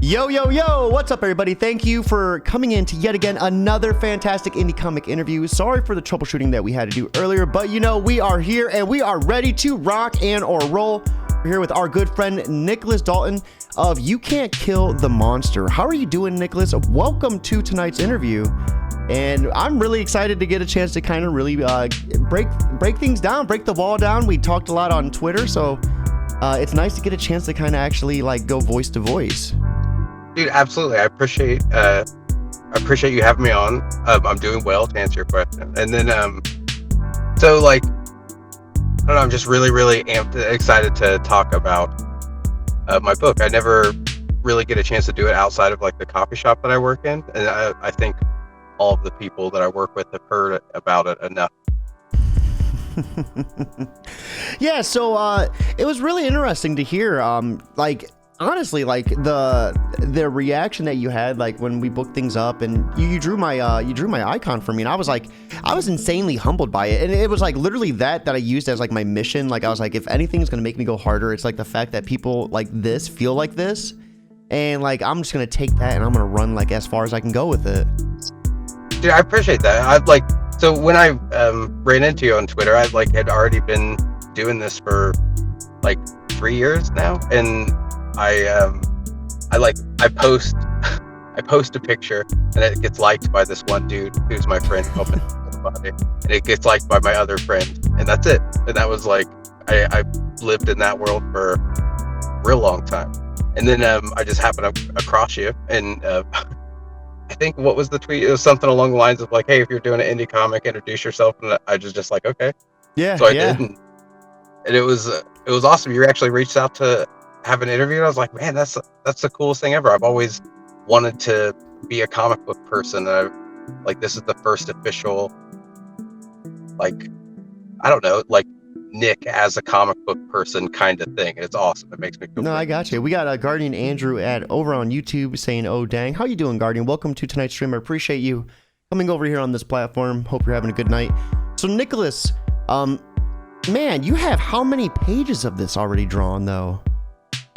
Yo, yo, yo, what's up, everybody? Thank you for coming in to yet again another fantastic indie comic interview. Sorry for the troubleshooting that we had to do earlier, but you know, we are here and we are ready to rock and or roll. We're here with our good friend Nicholas Daulton of You Can't Kill the Monster. How are you doing, Nicholas? Welcome to tonight's interview. And I'm really excited to get a chance to kind of really break things down, break the wall down. We talked a lot on Twitter, so it's nice to get a chance to kind of actually like go voice to voice. Dude, absolutely. I appreciate you having me on. I'm doing well, to answer your question. And then, so like, I don't know, I'm just really excited to talk about my book. I never really get a chance to do it outside of like the coffee shop that I work in, and I think all of the people that I work with have heard about it enough. Yeah, so it was really interesting to hear. Like, honestly, like the reaction that you had, like when we booked things up, and you drew my icon for me, and I was insanely humbled by it, and it was like literally that I used as like my mission. Like I was like, if anything's gonna make me go harder, it's like the fact that people like this feel like this, and like I'm just gonna take that and I'm gonna run like as far as I can go with it. Dude, I appreciate that. So when I ran into you on Twitter, I like had already been doing this for like 3 years now, and I post a picture and it gets liked by this one dude who's my friend, and it gets liked by my other friend, and that's it. And that was like I lived in that world for a real long time, and then I just happened across you, and I think, what was the tweet? It was something along the lines of like, hey, if you're doing an indie comic, introduce yourself. And I was just like, okay. Yeah. So I did. And it was awesome. You actually reached out to have an interview. And I was like, man, that's the coolest thing ever. I've always wanted to be a comic book person. And this is the first official, like, I don't know, like Nick as a comic book person kind of thing. It's awesome. It makes me feel No, great. I got you. We got Guardian Andrew over on YouTube saying, oh dang. How you doing, Guardian? Welcome to tonight's stream. I appreciate you coming over here on this platform. Hope you're having a good night. So Nicholas, man, you have how many pages of this already drawn though?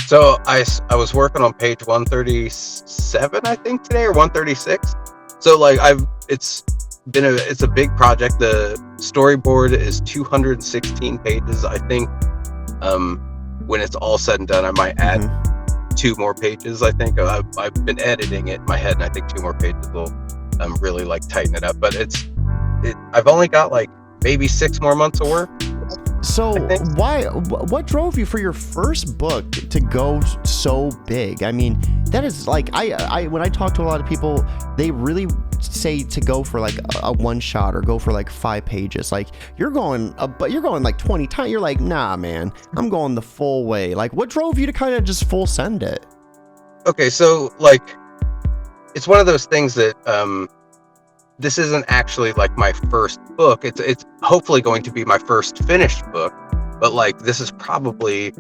So I was working on page 137, I think, today, or 136. So like it's a big project. The storyboard is 216 pages. I think when it's all said and done, I might add 2 more pages. I think I've been editing it in my head, and I think 2 more pages will really like tighten it up. But I've only got like maybe 6 more months of work. So what drove you for your first book to go so big? I mean, that is like, I when I talk to a lot of people, they really say to go for like a one shot or go for like 5 pages. Like you're going like 20 times. You're like, nah, man, I'm going the full way. Like what drove you to kind of just full send it? Okay. So like, it's one of those things that, this isn't actually like my first book. It's hopefully going to be my first finished book, but like this is probably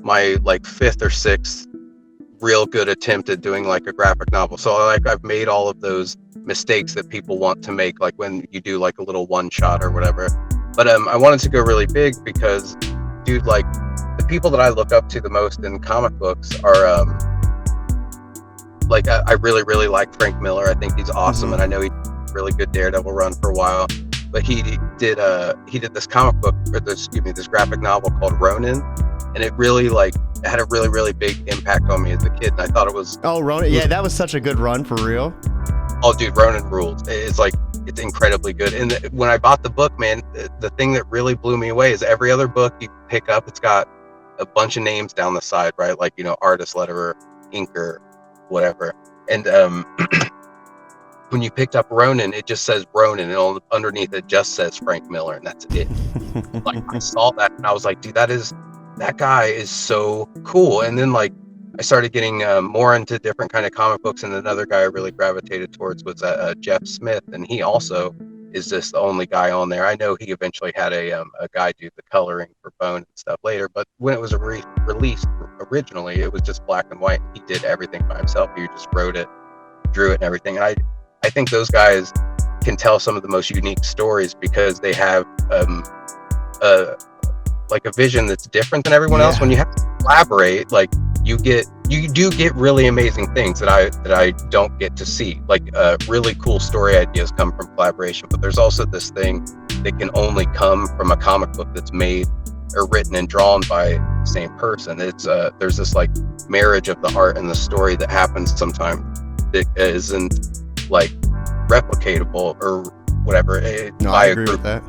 my like 5th or 6th real good attempt at doing like a graphic novel. So like I've made all of those mistakes that people want to make, like when you do like a little one shot or whatever. But I wanted to go really big because, dude, like the people that I look up to the most in comic books are like I really like Frank Miller. I think he's awesome, and I know he really good Daredevil run for a while, but he did this comic book, or this graphic novel called Ronin, and it really like had a really big impact on me as a kid, and I thought it was Ronin. Yeah, that was such a good run, for real. Oh dude, Ronin rules. It's like, it's incredibly good. And when I bought the book, man, the thing that really blew me away is every other book you pick up, it's got a bunch of names down the side, right? Like, you know, artist, letterer, inker, whatever. And when you picked up Ronin, it just says Ronin, and underneath it just says Frank Miller, and that's it. Like I saw that and I was like, dude, that guy is so cool. And then like I started getting more into different kind of comic books, and another guy I really gravitated towards was Jeff Smith, and he also is just the only guy on there. I know he eventually had a guy do the coloring for Bone and stuff later, but when it was released originally, it was just black and white. He did everything by himself. He just wrote it, drew it, and everything. And I think those guys can tell some of the most unique stories because they have like a vision that's different than everyone else. When you have to collaborate, like you get you do get really amazing things that I don't get to see. Like really cool story ideas come from collaboration, but there's also this thing that can only come from a comic book that's made or written and drawn by the same person. It's there's this like marriage of the art and the story that happens sometimes that isn't like replicatable or whatever. No, I agree with that.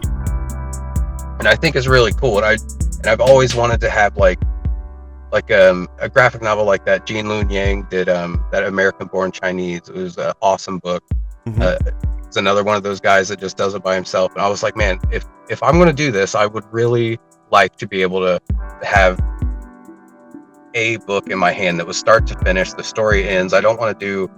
And I think it's really cool. And I've always wanted to have like a graphic novel like that. Gene Luen Yang did that American Born Chinese. It was an awesome book. It's another one of those guys that just does it by himself. And I was like, man, if I'm going to do this, I would really like to be able to have a book in my hand that was start to finish. The story ends. I don't want to do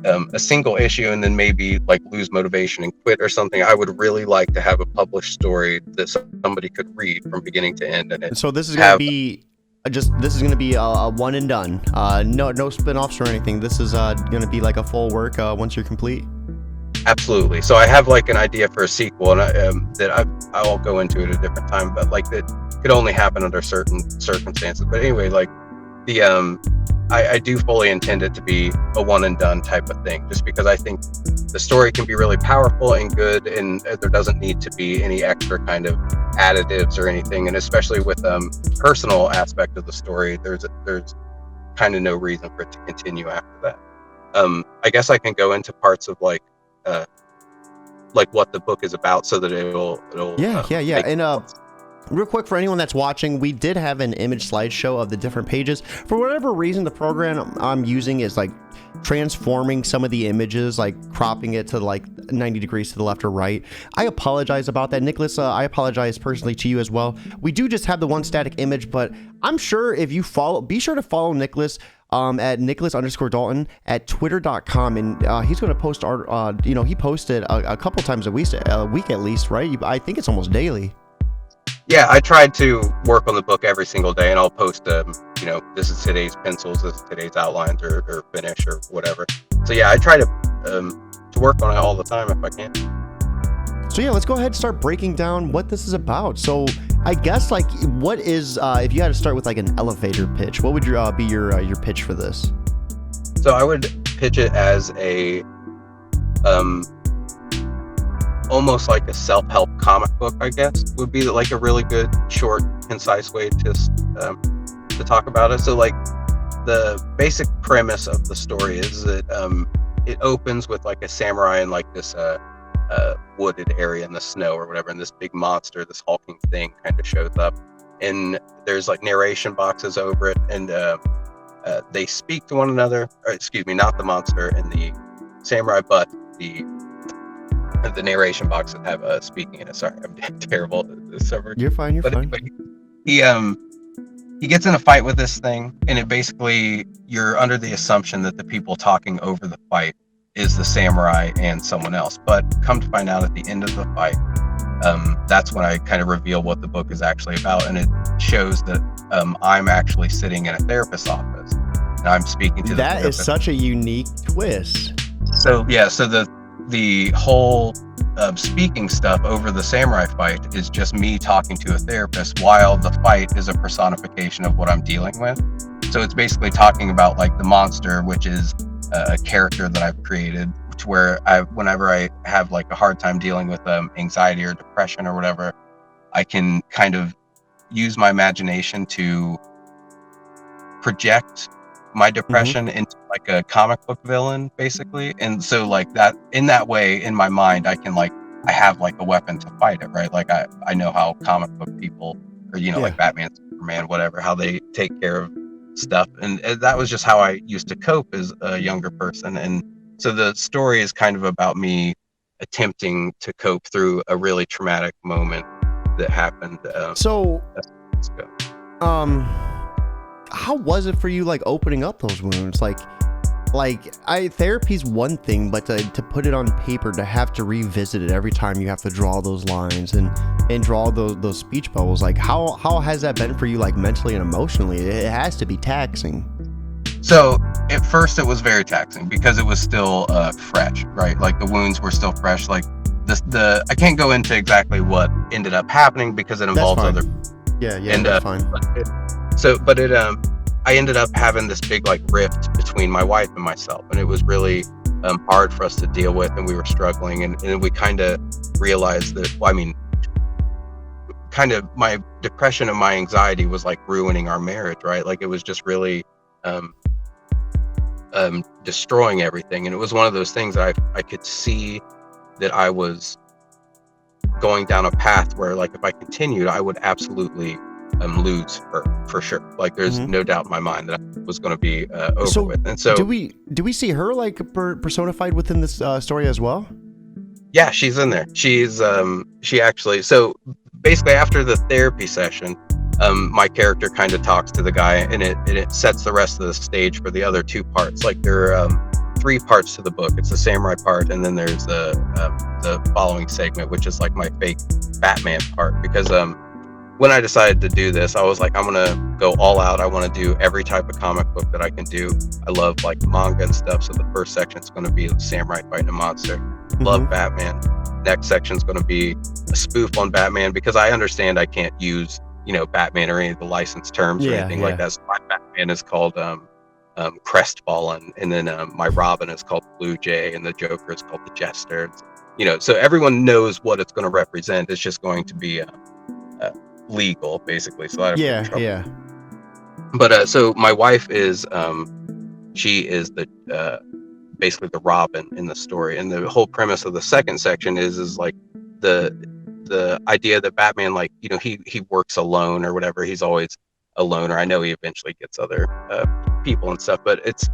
a single issue and then maybe like lose motivation and quit or something. I would really like to have a published story that somebody could read from beginning to end. And so this is going to be a one and done. No spin-offs or anything. This is going to be like a full work once you're complete. Absolutely. So I have like an idea for a sequel, and I'll go into it at a different time. But like that could only happen under certain circumstances. But anyway, like I do fully intend it to be a one and done type of thing, just because I think the story can be really powerful and good, and there doesn't need to be any extra kind of additives or anything. And especially with personal aspect of the story, there's kind of no reason for it to continue after that. I guess I can go into parts of like what the book is about, so that it'll yeah. And real quick, for anyone that's watching, we did have an image slideshow of the different pages. For whatever reason, the program I'm using is like transforming some of the images, like cropping it to like 90 degrees to the left or right. I apologize about that, Nicholas. I apologize personally to you as well. We do just have the one static image, but I'm sure if you be sure to follow Nicholas at Nicholas_Daulton at twitter.com, and he's going to post art. He posted a couple times a week at least, right? I think it's almost daily. Yeah, I tried to work on the book every single day, and I'll post, this is today's pencils, this is today's outlines, or finish, or whatever. So yeah, I try to work on it all the time if I can. So yeah, let's go ahead and start breaking down what this is about. So I guess like, what is if you had to start with like an elevator pitch, what would be your pitch for this? So I would pitch it as a almost like a self-help comic book, I guess, would be like a really good, short, concise way to talk about it. So like the basic premise of the story is that it opens with like a samurai in like this wooded area in the snow or whatever, and this big monster, this hulking thing, kind of shows up, and there's like narration boxes over it, and they speak to one another, or excuse me, not the monster and the samurai, but the narration boxes have speaking in it. Sorry, I'm terrible at this. You're fine. But he gets in a fight with this thing, and it basically, you're under the assumption that the people talking over the fight is the samurai and someone else. But come to find out at the end of the fight, that's when I kind of reveal what the book is actually about, and it shows that I'm actually sitting in a therapist's office, and I'm speaking to that. Is such a unique twist. So yeah, so the whole speaking stuff over the samurai fight is just me talking to a therapist, while the fight is a personification of what I'm dealing with. So it's basically talking about like the monster, which is a character that I've created, to where whenever I have like a hard time dealing with anxiety or depression or whatever, I can kind of use my imagination to project my depression into like a comic book villain, basically. And so like that, in that way, in my mind, I have like a weapon to fight it, right? Like I know how comic book people, or like Batman, Superman, whatever, how they take care of stuff, and that was just how I used to cope as a younger person. And so the story is kind of about me attempting to cope through a really traumatic moment that happened. Let's go. How was it for you, like opening up those wounds? Like therapy's one thing, but to put it on paper, to have to revisit it every time you have to draw those lines and draw those speech bubbles, like how has that been for you, like mentally and emotionally? It has to be taxing. So at first it was very taxing because it was still fresh, right? Like the wounds were still fresh. Like I can't go into exactly what ended up happening because it involves other. Yeah, and, that's fine. I ended up having this big like rift between my wife and myself, and it was really hard for us to deal with, and we were struggling, and we kind of realized that, well, I mean, kind of my depression and my anxiety was like ruining our marriage, right? Like it was just really destroying everything. And it was one of those things that I could see that I was going down a path where, like, if I continued, I would absolutely lose her for sure. Like there's no doubt in my mind that I was going to be over with. And so do we see her like personified within this story as well? Yeah, she's in there. She's she actually, so basically after the therapy session, my character kind of talks to the guy, and it sets the rest of the stage for the other two parts. Like there are 3 parts to the book. It's the samurai part, and then there's the following segment, which is like my fake Batman part. Because when I decided to do this, I was like, I'm gonna go all out. I want to do every type of comic book that I can do. I love like manga and stuff. So the first section is going to be the samurai fighting a monster. Love Batman. Next section is going to be a spoof on Batman, because I understand I can't use, you know, Batman or any of the licensed terms or anything like that. So my Batman is called Crestfallen, and then my Robin is called Blue Jay, and the Joker is called the Jester. You know, so everyone knows what it's going to represent. It's just going to be legal, basically. So I don't have trouble. But so my wife is she is the basically the Robin in the story, and the whole premise of the second section is like the idea that Batman, like, you know, he works alone or whatever. He's always a loner. I know he eventually gets other people and stuff, but it's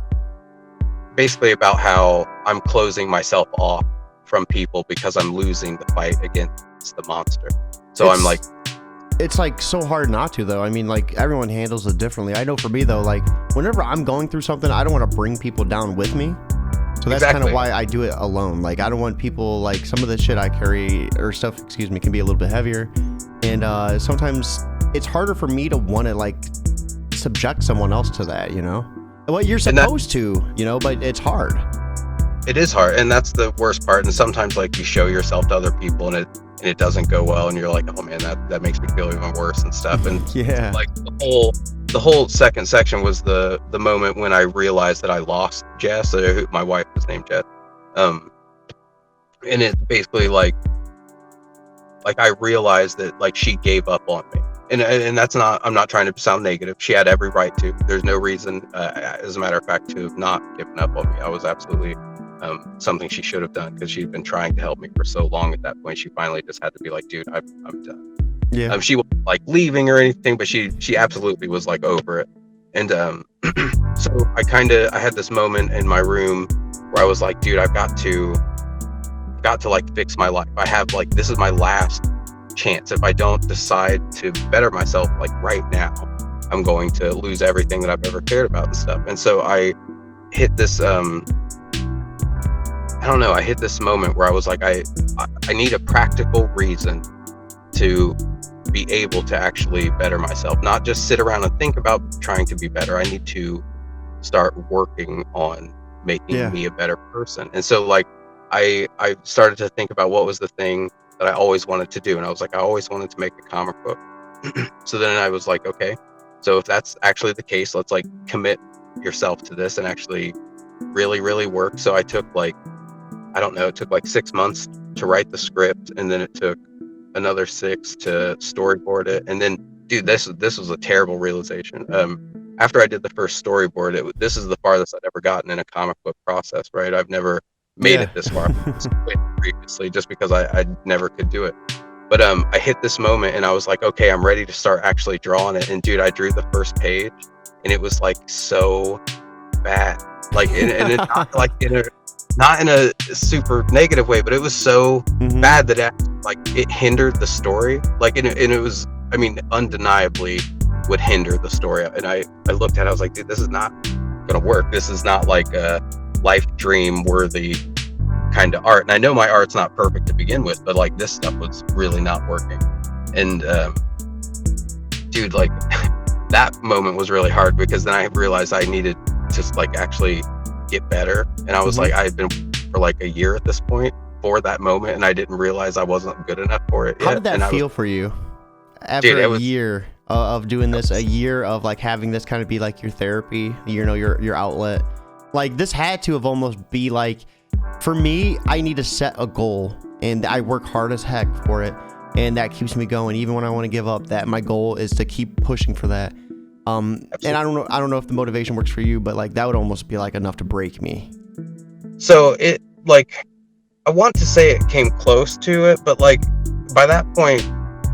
basically about how I'm closing myself off from people because I'm losing the fight against the monster. So I'm like, it's like so hard not to, though. I mean, like, everyone handles it differently. I know for me, though, like, whenever I'm going through something, I don't want to bring people down with me. So that's kind of why I do it alone. Like, I don't want people, like, some of the shit I carry, or stuff, excuse me, can be a little bit heavier. And sometimes it's harder for me to want to, like, subject someone else to that, you know? Well, you're supposed to, you know, but it's hard. It is hard, and that's the worst part. And sometimes, like, you show yourself to other people, and it doesn't go well, and you're like, oh man, that makes me feel even worse and stuff. And like the whole second section was the moment when I realized that I lost Jess. My wife was named Jess, and it basically like I realized that, like, she gave up on me, and that's not, I'm not trying to sound negative. She had every right to. There's no reason, as a matter of fact, to have not given up on me. I was absolutely something she should have done, because she'd been trying to help me for so long. At that point, she finally just had to be like, dude, I'm done. Yeah. She wasn't like leaving or anything, but she absolutely was like over it. And so I had this moment in my room where I was like, dude, I've got to like fix my life. I have, like, this is my last chance. If I don't decide to better myself, like, right now, I'm going to lose everything that I've ever cared about and stuff. And so I hit this I hit this moment where I was like, I need a practical reason to be able to actually better myself, not just sit around and think about trying to be better. I need to start working on making me a better person. And so, like, I started to think about what was the thing that I always wanted to do. And I was like, I always wanted to make a comic book. So then I was like, okay, so if that's actually the case, let's, like, commit yourself to this and actually really, really work. So I took, like, I don't know, it took like 6 months to write the script, and then it took another 6 to storyboard it. And then, dude, this was a terrible realization. After I did the first storyboard, this is the farthest I'd ever gotten in a comic book process, right? I've never made it this far previously, just because I never could do it. But I hit this moment, and I was like, okay, I'm ready to start actually drawing it. And dude, I drew the first page, and it was like so bad, like, and it not like not in a super negative way, but it was so bad that it hindered the story. Like, and it was, I mean, undeniably would hinder the story. And I looked at it, I was like, dude, this is not gonna work. This is not like a life dream worthy kind of art. And I know my art's not perfect to begin with, but like, this stuff was really not working. And dude, like, that moment was really hard, because then I realized I needed to, like, actually get better. And I was like, I had been for like a year at this point for that moment, and I didn't realize I wasn't good enough for it yet. How did that feel for you after a year of doing this, a year of like having this kind of be like your therapy, you know, your outlet. Like this had to have almost be like, for me, I need to set a goal and I work hard as heck for it. And that keeps me going. Even when I want to give up, that my goal is to keep pushing for that. And I don't know if the motivation works for you, but like that would almost be like enough to break me. So it like, I want to say it came close to it, but like by that point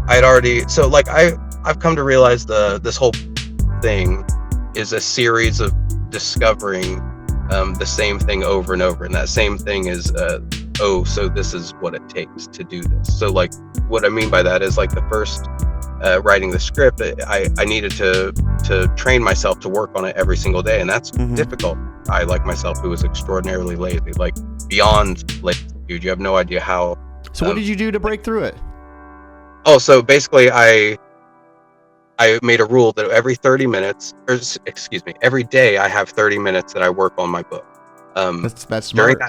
I'd already, so like I've come to realize this whole thing is a series of discovering the same thing over and over, and that same thing is so this is what it takes to do this. So like what I mean by that is like the first writing the script, I needed to train myself to work on it every single day, and that's difficult. I, like myself, who was extraordinarily lazy, like beyond lazy, dude. You have no idea how. So what did you do to break through it? Oh, so basically I made a rule that every 30 minutes, or excuse me, every day I have 30 minutes that I work on my book. That's smart.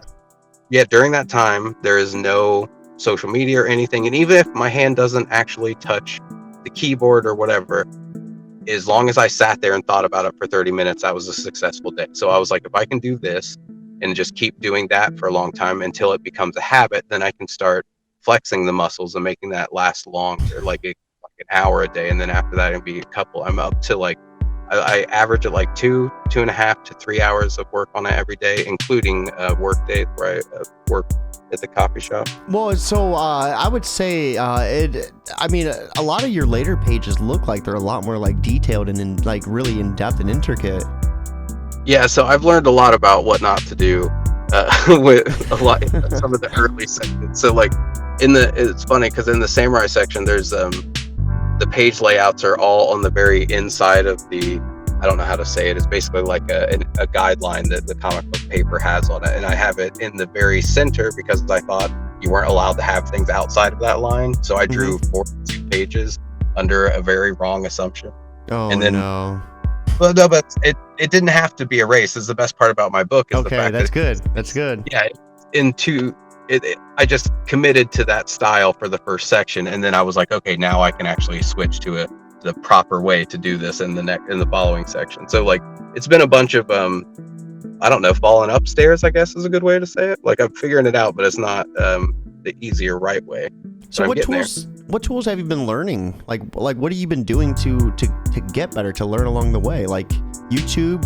During that time, there is no social media or anything. And even if my hand doesn't actually touch the keyboard or whatever, as long as I sat there and thought about it for 30 minutes, that was a successful day. So I was like, if I can do this and just keep doing that for a long time until it becomes a habit, then I can start flexing the muscles and making that last longer, like an hour a day. And then after that, it'd be a couple. I'm up to like, I average at like 2.5 to 3 hours of work on it every day, including work days where I work at the coffee shop. Well, so I would say I mean, a lot of your later pages look like they're a lot more like detailed and like really in depth and intricate. Yeah, so I've learned a lot about what not to do with some of the early sections. So like it's funny because in the samurai section, there's the page layouts are all on the very inside of the, I don't know how to say it. It's basically like a guideline that the comic book paper has on it. And I have it in the very center because I thought you weren't allowed to have things outside of that line. So I drew 42 pages under a very wrong assumption. Oh, and then, no. Well, no, but it didn't have to be erased. Is the best part about my book. Is the fact that's good. That's good. Yeah. I just committed to that style for the first section. And then I was like, okay, now I can actually switch to the proper way to do this in the following section. So like it's been a bunch of I don't know, falling upstairs, I guess is a good way to say it. Like I'm figuring it out, but it's not the easier right way. So what tools have you been learning? Like what have you been doing to get better, to learn along the way? Like YouTube,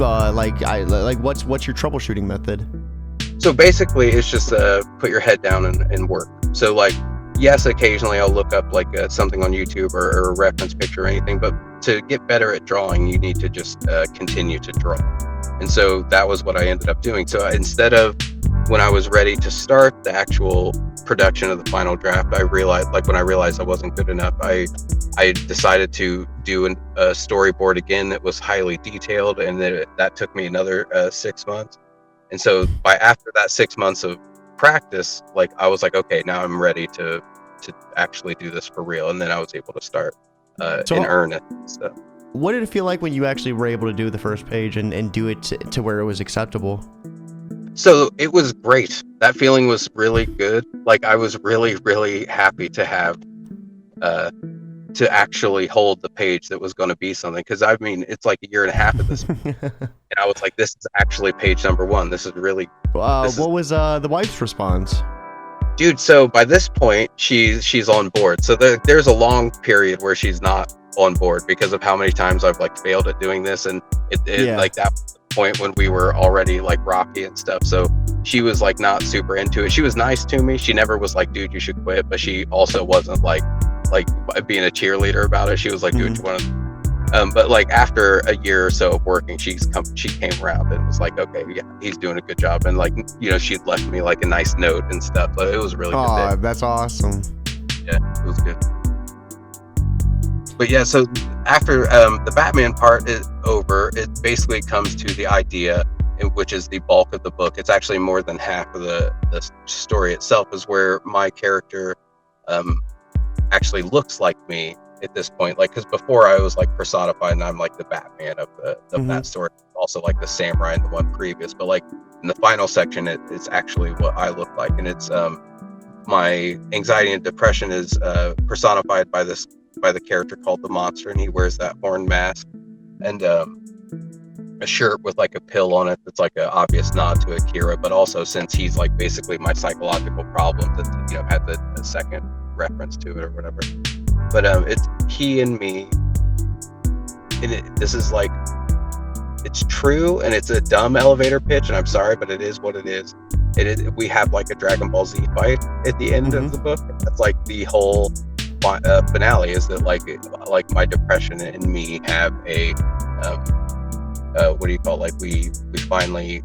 what's your troubleshooting method? So basically it's just put your head down and work. So like, yes, occasionally I'll look up like something on YouTube or a reference picture or anything, but to get better at drawing, you need to just continue to draw. And so that was what I ended up doing. So instead of when I was ready to start the actual production of the final draft, I realized I wasn't good enough, I decided to do a storyboard again that was highly detailed, and that took me another 6 months. And so after that 6 months of practice, like I was like, okay, now I'm ready to actually do this for real. And then I was able to start in earnest. So what did it feel like when you actually were able to do the first page and do it to where it was acceptable? So it was great. That feeling was really good. Like I was really, really happy to have to actually hold the page that was going to be something. Because I mean, it's like 1.5 years of this. And I was like, this is actually page number 1. This is really... what was the wife's response? Dude, so by this point, she's on board. So there's a long period where she's not on board because of how many times I've like failed at doing this. And like that was the point when we were already like rocky and stuff. So she was like not super into it. She was nice to me. She never was like, dude, you should quit. But she also wasn't like being a cheerleader about it. She was like, do what you want to. But like after a year or so of working, she came around and was like, okay, yeah, he's doing a good job. And like, you know, she'd left me like a nice note and stuff. But it was a really good day. Oh, that's awesome. Yeah, it was good. But yeah, so after the Batman part is over, it basically comes to the idea, which is the bulk of the book. It's actually more than half of the story itself, is where my character actually looks like me at this point. Like, because before I was like personified and I'm like the Batman of that story, also like the samurai in the one previous, but like in the final section it's actually what I look like. And it's my anxiety and depression is personified by this by the character called the Monster, and he wears that horn mask and a shirt with like a pill on it that's like an obvious nod to Akira, but also since he's like basically my psychological problem, that had the second reference to it or whatever. But it's he and me, and this is like, it's true, and it's a dumb elevator pitch, and I'm sorry, but it is what it is. We have like a Dragon Ball Z fight at the end of the book. That's like the whole finale, is that like my depression and me have a what do you call it? Like we finally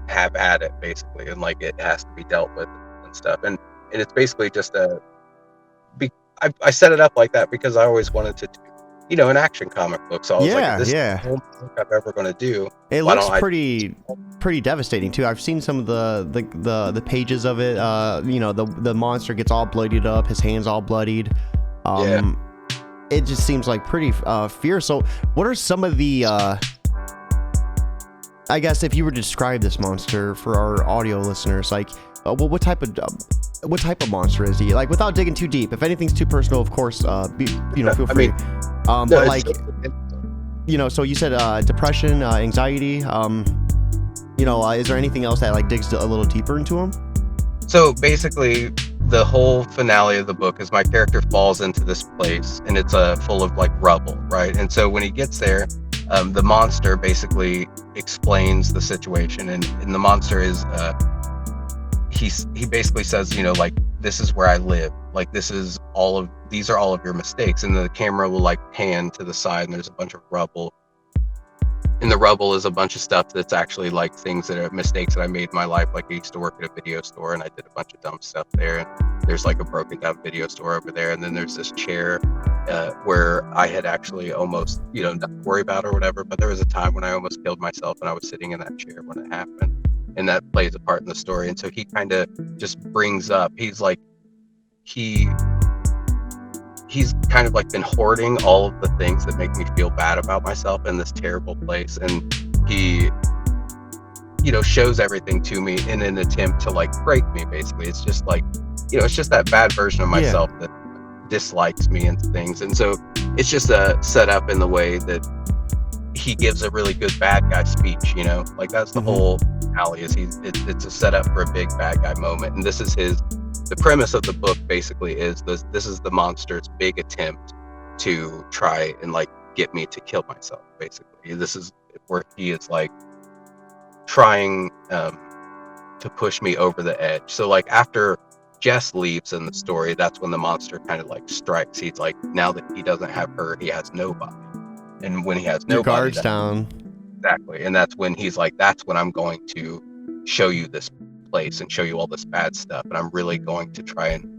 have at it, basically, and like it has to be dealt with and stuff. And it's basically just I set it up like that because I always wanted to do, an action comic book. So I was like, this is the only book I'm ever going to do. It looks pretty devastating too. I've seen some of the pages of it. The monster gets all bloodied up, his hands all bloodied. It just seems like pretty fierce. So what are some of the I guess if you were to describe this monster for our audio listeners, like what type of monster is he? Like, without digging too deep, if anything's too personal, of course, feel free. But like, so you said depression, anxiety. Is there anything else that like digs a little deeper into him? So basically, the whole finale of the book is my character falls into this place, and it's full of like rubble, right? And so when he gets there, the monster basically explains the situation, and the monster is he basically says, like, this is where I live, like these are all of your mistakes, and the camera will like pan to the side, and there's a bunch of rubble. And the rubble is a bunch of stuff that's actually like things that are mistakes that I made in my life. Like I used to work at a video store, and I did a bunch of dumb stuff there. And there's like a broken down video store over there. And then there's this chair where I had actually almost, not to worry about or whatever. But there was a time when I almost killed myself, and I was sitting in that chair when it happened. And that plays a part in the story. And so he kind of just brings up, he's kind of like been hoarding all of the things that make me feel bad about myself in this terrible place, and he shows everything to me in an attempt to like break me. Basically, it's just like, it's just that bad version of myself that dislikes me and things. And so it's just set up in the way that he gives a really good bad guy speech, like that's the whole alley, is it's a setup for a big bad guy moment. And this is the premise of the book basically is this is the monster's big attempt to try and like get me to kill myself. Basically, this is where he is like trying to push me over the edge. So like after Jess leaves in the story, that's when the monster kind of like strikes. He's like, now that he doesn't have her, he has nobody. And when he has nobody, your guard's down. Exactly. And that's when he's like, that's when I'm going to show you this place and show you all this bad stuff, and I'm really going to try and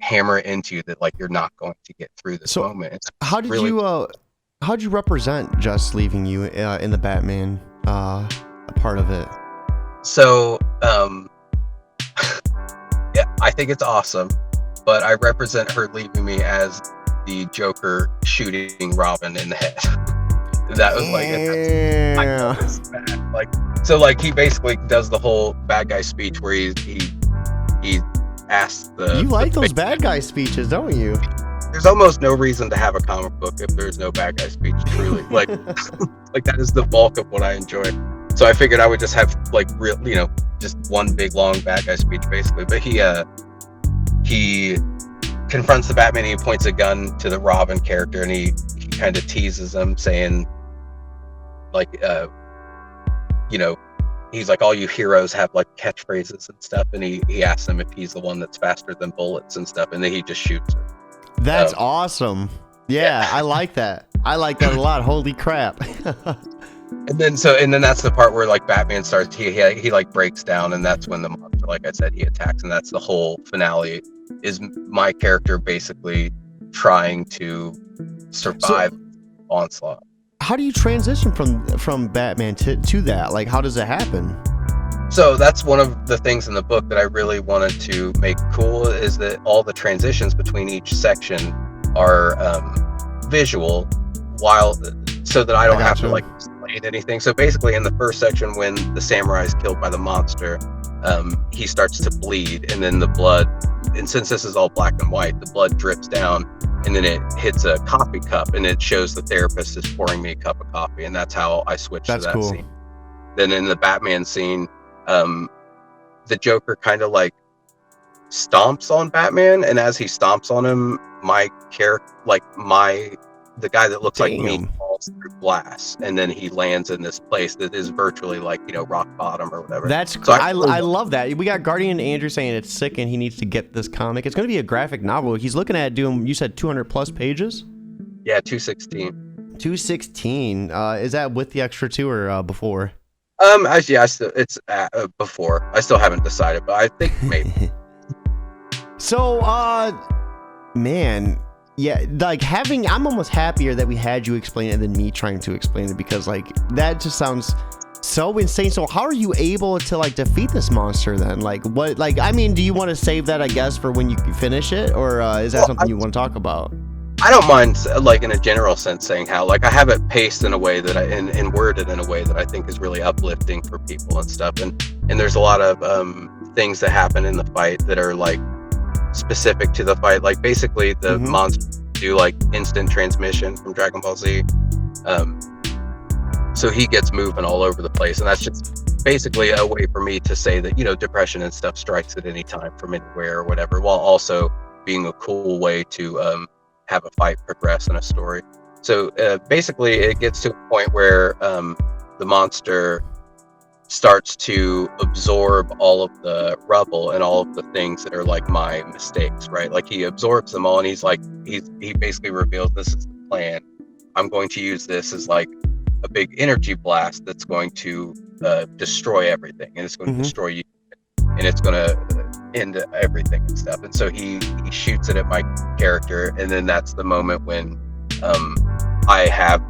hammer it into you that like you're not going to get through this moment. How'd you represent Just leaving you in the Batman part of it? So yeah, I think it's awesome, but I represent her leaving me as the Joker shooting Robin in the head. That was like, I know it's bad. Like, so like he basically does the whole bad guy speech where he asks you like those bad guy speeches, don't you? There's almost no reason to have a comic book if there's no bad guy speech, truly. Like like that is the bulk of what I enjoy. So I figured I would just have like real, just one big long bad guy speech basically. But he confronts the Batman, and he points a gun to the Robin character, and he kind of teases him, saying like he's like, all you heroes have like catchphrases and stuff, and he asks him if he's the one that's faster than bullets and stuff, and then he just shoots him. That's awesome. Yeah, I like that. I like that a lot. Holy crap. And then that's the part where like Batman starts, he like breaks down, and that's when the monster, like I said, he attacks, and that's the whole finale, is my character basically trying to survive onslaught. How do you transition from Batman to that? Like, how does it happen? So that's one of the things in the book that I really wanted to make cool, is that all the transitions between each section are visual, so that I don't have to like explain anything. So basically in the first section, when the samurai is killed by the monster, he starts to bleed, and then the blood, and since this is all black and white, the blood drips down, and then it hits a coffee cup, and it shows the therapist is pouring me a cup of coffee, and that's how I switched to that scene. Then in the Batman scene, the Joker kind of like stomps on Batman, and as he stomps on him, my character, the guy that looks like me, falls through glass, and then he lands in this place that is virtually like, rock bottom or whatever. That's cool. I love that. We got Guardian Andrew saying it's sick and he needs to get this comic. It's going to be a graphic novel. He's looking at doing, you said 200 plus pages? Yeah, 216. 216. Is that with the extra 2 or before? It's before. I still haven't decided, but I think maybe. So, man, yeah, like I'm almost happier that we had you explain it than me trying to explain it, because like that just sounds so insane. So how are you able to like defeat this monster then? Like what, like, I mean, do you want to save that, I guess, for when you finish it, or is that something you want to talk about? I don't mind, like, in a general sense, saying how, like, I have it paced in a way that and worded in a way that I think is really uplifting for people and stuff. And there's a lot of things that happen in the fight that are like specific to the fight. Like basically the monsters do like instant transmission from Dragon Ball Z. So he gets moving all over the place, and that's just basically a way for me to say that, depression and stuff strikes at any time from anywhere or whatever, while also being a cool way to have a fight progress in a story. So basically it gets to a point where the monster starts to absorb all of the rubble and all of the things that are like my mistakes, right? Like he absorbs them all, and he's like, he basically reveals, this is the plan. I'm going to use this as like a big energy blast that's going to destroy everything, and it's going to destroy you, and it's going to end everything and stuff. And so he shoots it at my character, and then that's the moment when I have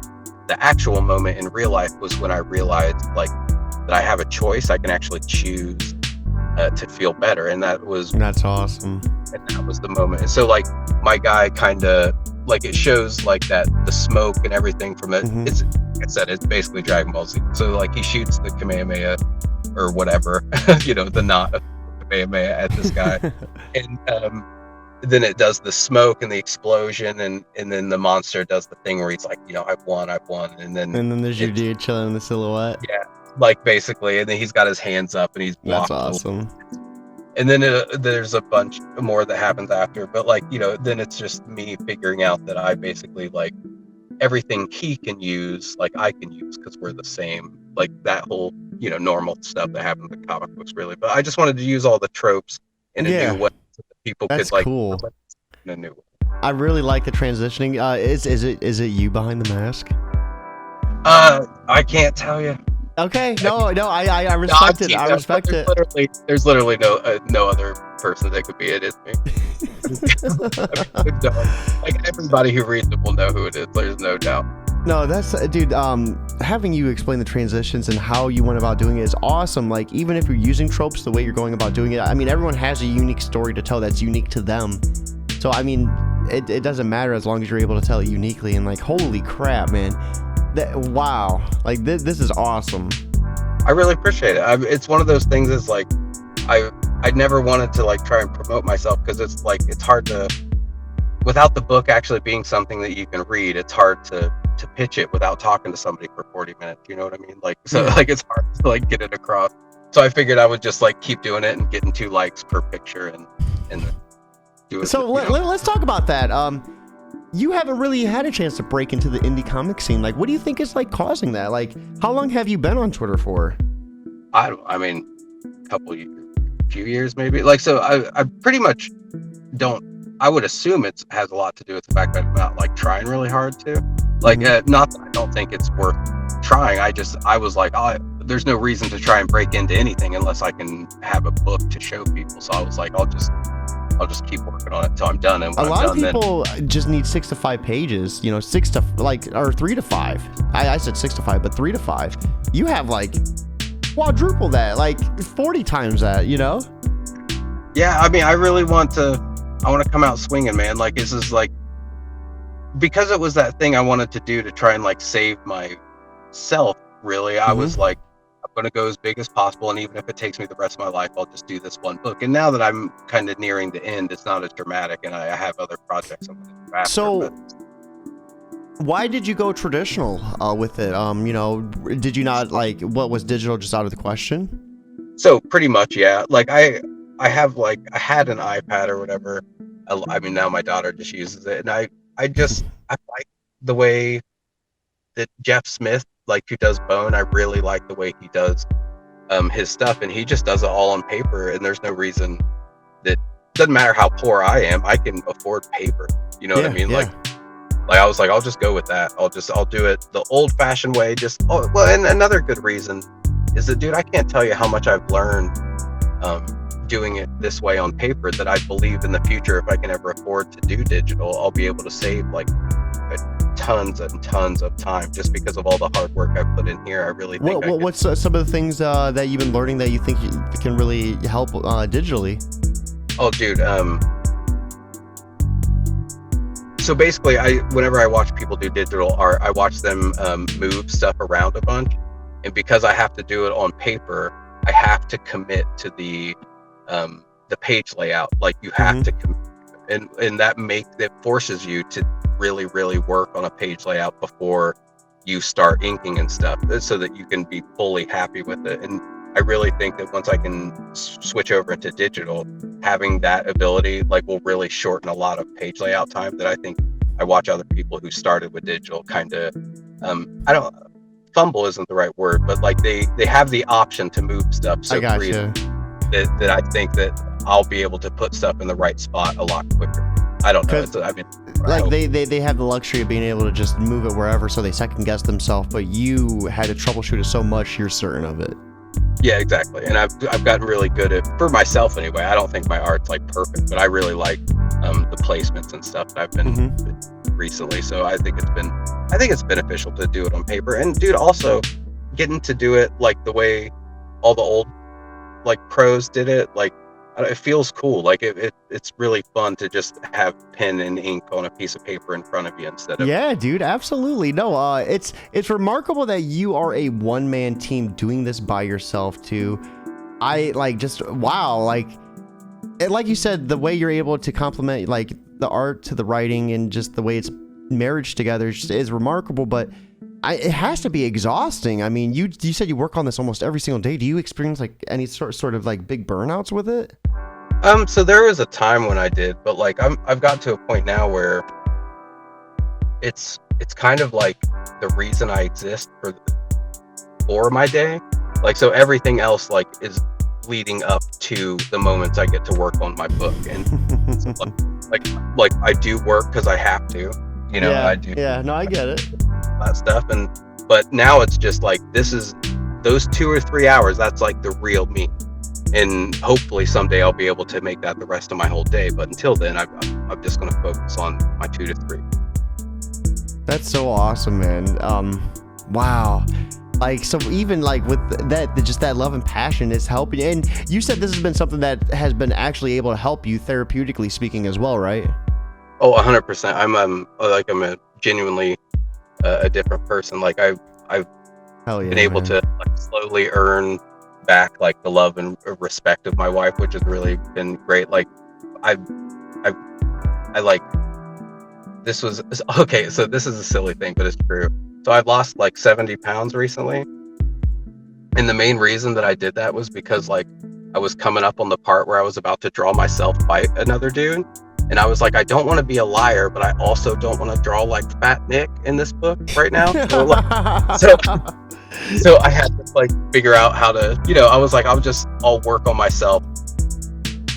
the actual moment in real life, was when I realized like that I have a choice. I can actually choose to feel better, and that's awesome. And that was the moment. And so like my guy kind of like, it shows like that the smoke and everything from it. It's, like I said, it's basically Dragon Ball Z. So like he shoots the Kamehameha or whatever, the knot of Kamehameha at this guy, and then it does the smoke and the explosion, and then the monster does the thing where he's like, I've won, and then there's your dude chilling in the silhouette. Yeah, like basically, and then he's got his hands up and he's blocked. That's awesome. And then there's a bunch more that happens after, but like, then it's just me figuring out that I basically like everything he can use, like I can use, because we're the same, like that whole, normal stuff that happens in comic books, really. But I just wanted to use all the tropes in a new way so that people could like cool. In a new way. I really like the transitioning. Is it you behind the mask? I can't tell you. Okay, no, I respect it. I respect it. There's literally no other person that could be it. It's me. Like everybody who reads it will know who it is. There's no doubt. No, that's dude. Having you explain the transitions and how you went about doing it is awesome. Like even if you're using tropes, the way you're going about doing it, I mean, everyone has a unique story to tell that's unique to them. So I mean, it doesn't matter as long as you're able to tell it uniquely. And like, holy crap, man. Wow, like this is awesome. I really appreciate it. It's one of those things. Is like I never wanted to like try and promote myself, because it's like it's hard to, without the book actually being something that you can read, it's hard to pitch it without talking to somebody for 40 minutes. You know what I mean? Like like it's hard to like get it across. So I figured I would just like keep doing it and getting 2 likes per picture and do it. So let's talk about that. You haven't really had a chance to break into the indie comic scene. Like, what do you think is like causing that? Like, how long have you been on Twitter for? I mean, few years maybe. Like, so I pretty much don't. I would assume it has a lot to do with the fact that I'm not like trying really hard to. Like, not that I don't think it's worth trying. I was like, there's no reason to try and break into anything unless I can have a book to show people. So I was like, I'll just keep working on it until I'm done. And when a lot of people just need 6 to 5 pages, 6 to like, or 3 to 5. I said 6 to 5, but 3 to 5. You have like quadruple that, like 40 times that, Yeah, I mean, I want to come out swinging, man. Like, this is like, because it was that thing I wanted to do to try and like save myself, really. I was like, I'm going to go as big as possible, and even if it takes me the rest of my life, I'll just do this one book. And now that I'm kind of nearing the end, it's not as dramatic, and I have other projects I'm going to do after. So, but why did you go traditional with it? Did you not like what was digital just out of the question? So pretty much, yeah. Like I had an iPad or whatever. I mean, now my daughter just uses it, and I like the way that Jeff Smith, like who does Bone, I really like the way he does his stuff, and he just does it all on paper, and there's no reason that doesn't matter how poor I am, I can afford paper. You know what I mean? Yeah. Like I was like, I'll just go with that. I'll do it the old-fashioned way. And another good reason is that, dude, I can't tell you how much I've learned doing it this way on paper, that I believe in the future, if I can ever afford to do digital, I'll be able to save like tons and tons of time just because of all the hard work I've put in here. I really think. What's some of the things that you've been learning that you think can really help digitally? Oh, dude. So basically, whenever I watch people do digital art, I watch them move stuff around a bunch, and because I have to do it on paper, I have to commit to the page layout. Like you have to commit, and that forces you to really, really work on a page layout before you start inking and stuff, so that you can be fully happy with it. And I really think that once I can switch over into digital, having that ability will really shorten a lot of page layout time. That I think I watch other people who started with digital kind of fumble isn't the right word, but like they have the option to move stuff so freely that I think that I'll be able to put stuff in the right spot a lot quicker. I don't know. They have the luxury of being able to just move it wherever, so they second guess themselves, but you had to troubleshoot it so much you're certain of it. Yeah, exactly. And I've gotten really good at, for myself anyway, I don't think my art's like perfect, but I really like the placements and stuff that I've been recently. So I think it's beneficial to do it on paper. And dude, also getting to do it like the way all the old like pros did it, like it feels cool. Like it's really fun to just have pen and ink on a piece of paper in front of you instead of. Yeah, dude, absolutely. No, it's remarkable that you are a one-man team doing this by yourself too. I wow, like you said, the way you're able to complement like the art to the writing and just the way it's marriage together is remarkable, but it has to be exhausting. I mean, you said you work on this almost every single day. Do you experience like any sort of like big burnouts with it? So there was a time when I did, but like I've got to a point now where it's kind of like the reason I exist for my day. Like, so everything else like is leading up to the moments I get to work on my book. And so like I do work because I have to, you know. Yeah, I do. Yeah, no, I get it. That stuff, but now it's just like, this is those 2 or 3 hours, that's like the real me, and hopefully someday I'll be able to make that the rest of my whole day. But until then, I'm just going to focus on my 2 to 3. That's so awesome, man. Wow. Like, so even like with that, just that love and passion is helping. And you said this has been something that has been actually able to help you therapeutically speaking as well, right? Oh, 100%. I'm a genuinely a different person. Like I've been able to like slowly earn back like the love and respect of my wife, which has really been great. Like I like, this was okay. So this is a silly thing, but it's true. So I've lost like 70 pounds recently. And the main reason that I did that was because like I was coming up on the part where I was about to draw myself bite another dude. And I was like, I don't want to be a liar, but I also don't want to draw like Fat Nick in this book right now. So I had to like figure out how to, I was like, I'll work on myself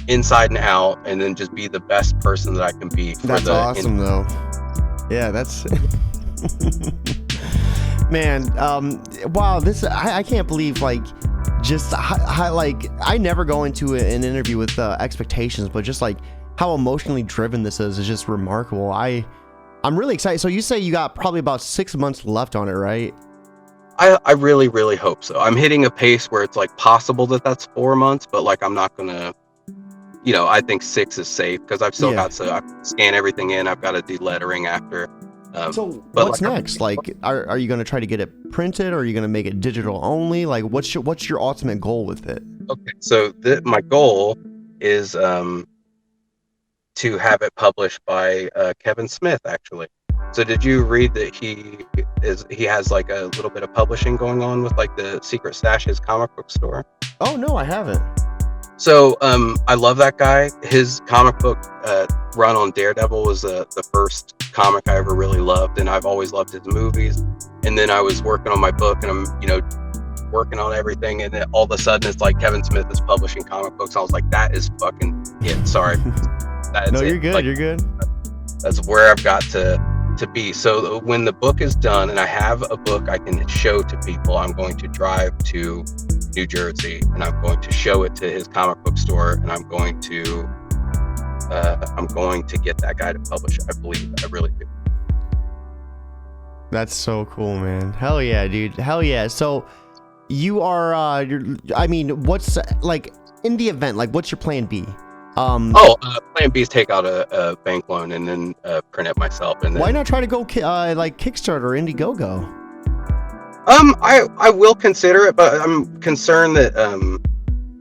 inside and out, and then just be the best person that I can be. That's awesome though. Yeah, that's man. Wow. This, I can't believe like, just like I never go into an interview with expectations, but just like how emotionally driven this is just remarkable. I'm really excited. So you say you got probably about 6 months left on it, right? I really, really hope so. I'm hitting a pace where it's like possible that that's 4 months, but like I'm not gonna, I think 6 is safe because I've still got to scan everything in. I've got to do lettering after So But what's next? Like, are you going to try to get it printed, or are you going to make it digital only? Like, what's your ultimate goal with it? okay, so my goal is to have it published by Kevin Smith, actually. So did you read that he has like a little bit of publishing going on with like the Secret Stash, his comic book store? Oh no, I haven't. So I love that guy. His comic book run on Daredevil was the first comic I ever really loved, and I've always loved his movies. And then I was working on my book, and I'm working on everything, and then all of a sudden it's like Kevin Smith is publishing comic books. I was like, that is fucking it. Sorry. No, you're good. Like, you're good. That's where I've got to be. So when the book is done and I have a book I can show to people, I'm going to drive to New Jersey and I'm going to show it to his comic book store, and I'm going to get that guy to publish it. I believe. I really do. That's so cool, man. Hell yeah, dude. Hell yeah. So you are what's like in the event, like what's your plan B? Plan B is take out a bank loan and then print it myself. And then, why not try to go like Kickstarter or Indiegogo? I will consider it, but I'm concerned that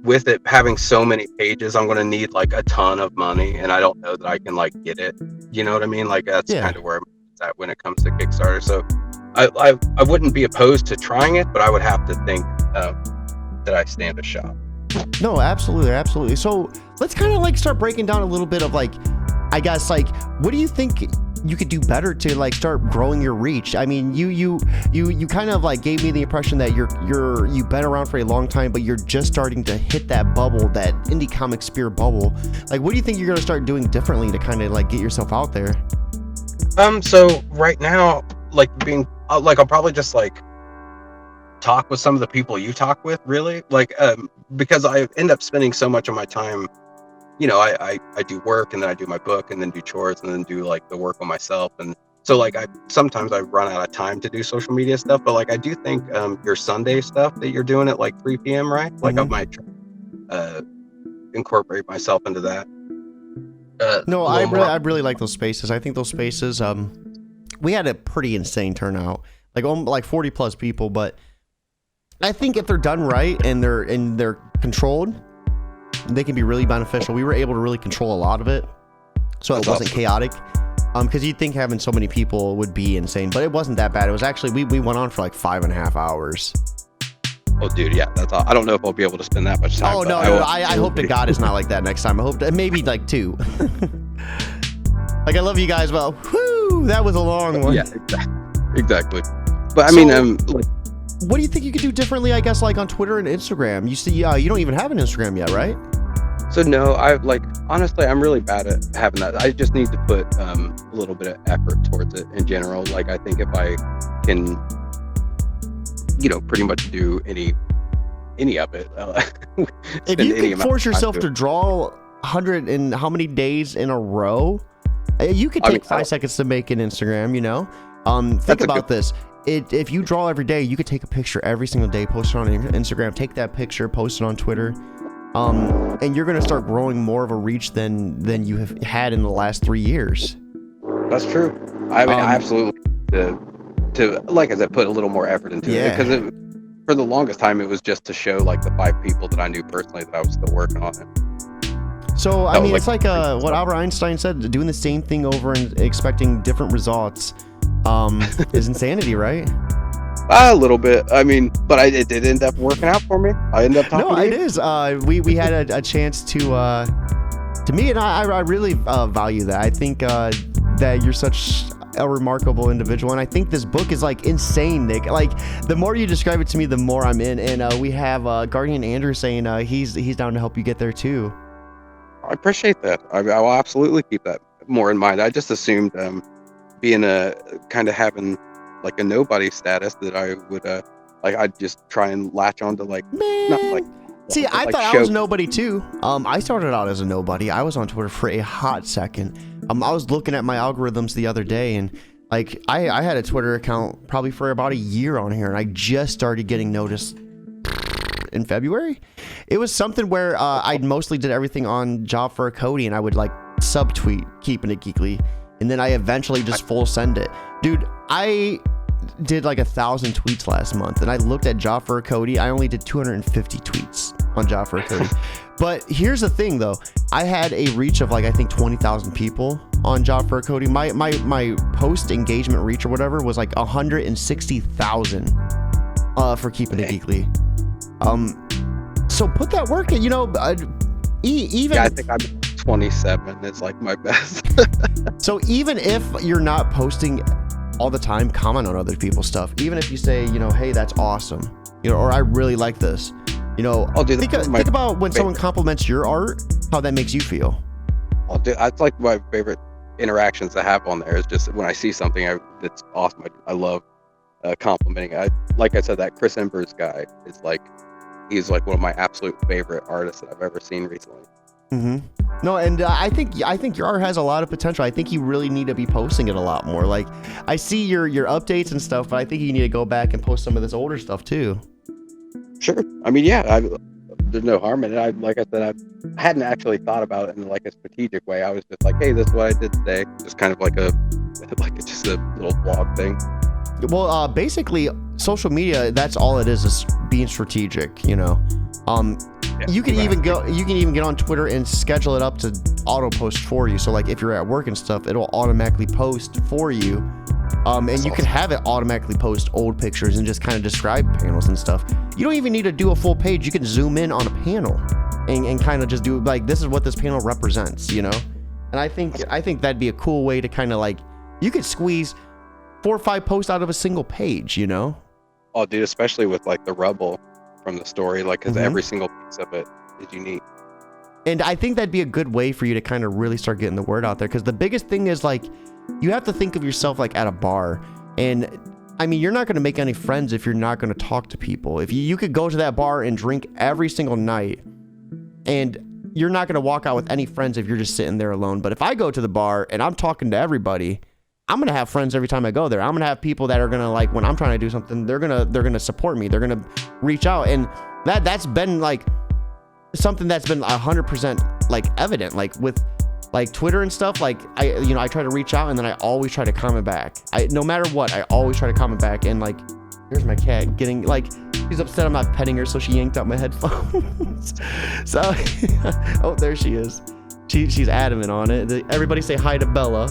with it having so many pages, I'm going to need like a ton of money, and I don't know that I can like get it. You know what I mean? Like that's kind of where I'm at when it comes to Kickstarter. So I wouldn't be opposed to trying it, but I would have to think that I stand a shot. No, absolutely. So let's kind of like start breaking down a little bit of like, I guess, like, what do you think you could do better to like start growing your reach? I mean, you kind of like gave me the impression that you've been around for a long time, but you're just starting to hit that bubble, that indie comic sphere bubble. Like, what do you think you're gonna start doing differently to kind of like get yourself out there? So right now, like I'll probably just like talk with some of the people you talk with, really, like because I end up spending so much of my time, I do work, and then I do my book, and then do chores, and then do like the work on myself, and so like sometimes I run out of time to do social media stuff. But like I do think your Sunday stuff that you're doing at like 3 p.m. right, like I might incorporate myself into that. No, I really like those spaces. I think those spaces, we had a pretty insane turnout, like 40 plus people, but I think if they're done right and they're controlled, they can be really beneficial. We were able to really control a lot of it, so it wasn't chaotic. Because you'd think having so many people would be insane, but it wasn't that bad. It was actually we went on for like 5.5 hours. Oh, dude, yeah, that's all. I don't know if I'll be able to spend that much time. Oh no, I hope to God it's not like that next time. I hope maybe like 2. Like I love you guys, but whoo, that was a long one. Yeah, exactly. But I mean, like. What do you think you could do differently, I guess, like on Twitter and Instagram? You see, you don't even have an Instagram yet, right? So no, honestly, I'm really bad at having that. I just need to put a little bit of effort towards it in general. Like I think if I can, pretty much do any of it. If you can force yourself to draw 100 in how many days in a row, you could take 5 seconds to make an Instagram, Think about this. If you draw every day, you could take a picture every single day, post it on Instagram, take that picture, post it on Twitter, and you're going to start growing more of a reach than you have had in the last 3 years. That's true. I mean, absolutely. To like I said, put a little more effort into it, because for the longest time it was just to show like the 5 people that I knew personally that I was still working on it. So I mean, it's like what Albert Einstein said: doing the same thing over and expecting different results is insanity, right? A little bit. I mean, but it did end up working out for me. I ended up talking to you. No, it is. We had a chance to meet, and I really value that. I think that you're such a remarkable individual, and I think this book is like insane, Nick. Like the more you describe it to me, the more I'm in. And we have Guardian Andrew saying he's down to help you get there too. I appreciate that. I will absolutely keep that more in mind. I just assumed being having like a nobody status that I would I'd just try and latch on to See, I thought I was nobody too. I started out as a nobody. I was on Twitter for a hot second. I was looking at my algorithms the other day, and like I had a Twitter account probably for about a year on here, and I just started getting noticed in February. It was something where I mostly did everything on Job for a Cody, and I would like subtweet Keeping It Geekly. and then I eventually just full send it. Dude, I did like 1,000 tweets last month, and I looked at Jaffer Cody. I only did 250 tweets on Jaffer Cody. But here's the thing though, I had a reach of like, I think 20,000 people on Jaffer Cody. My post engagement reach or whatever was like 160,000 for Keeping It Geekly. So put that work in, you know, even. Yeah, I think I'm 27 is like my best. So even if you're not posting all the time, comment on other people's stuff. Even if you say, you know, hey, that's awesome, you know, or I really like this, you know, think about when someone compliments your art, how that makes you feel. That's like my favorite interactions to have on there is just when I see something that's awesome. I love complimenting. Like I said, that Chris Embers guy is like, he's like one of my absolute favorite artists that I've ever seen recently. No, and I think your art has a lot of potential. I think you really need to be posting it a lot more. Like, I see your updates and stuff, but I think you need to go back and post some of this older stuff too. Sure. I mean, yeah, there's no harm in it. Like I said, I hadn't actually thought about it in like a strategic way. I was just like, hey, this is what I did today. Just kind of like just a little vlog thing. Well, basically, social media, that's all it is being strategic, you know. You can even get on Twitter and schedule it up to auto post for you. So like if you're at work and stuff, it'll automatically post for you. And you can have it automatically post old pictures and just kind of describe panels and stuff. You don't even need to do a full page. You can zoom in on a panel and kind of just do like, this is what this panel represents, you know? And I think that'd be a cool way to kind of like, you could squeeze 4 or 5 posts out of a single page, you know? Oh, dude, especially with like the rubble from the story, like, because every single piece of it is unique. And I think that'd be a good way for you to kind of really start getting the word out there, because the biggest thing is like, you have to think of yourself like at a bar, and I mean, you're not going to make any friends if you're not going to talk to people. If you could go to that bar and drink every single night, and you're not going to walk out with any friends if you're just sitting there alone. But if I go to the bar and I'm talking to everybody, I'm going to have friends every time I go there. I'm going to have people that are going to, like, when I'm trying to do something, they're going to support me. They're going to reach out. And that's been like something that's been 100% like evident, like with like Twitter and stuff. Like I try to reach out, and then I always try to comment back. No matter what, I always try to comment back. And like, here's my cat getting like, she's upset I'm not petting her, so she yanked out my headphones. So, oh, there she is. She's adamant on it. Everybody say hi to Bella.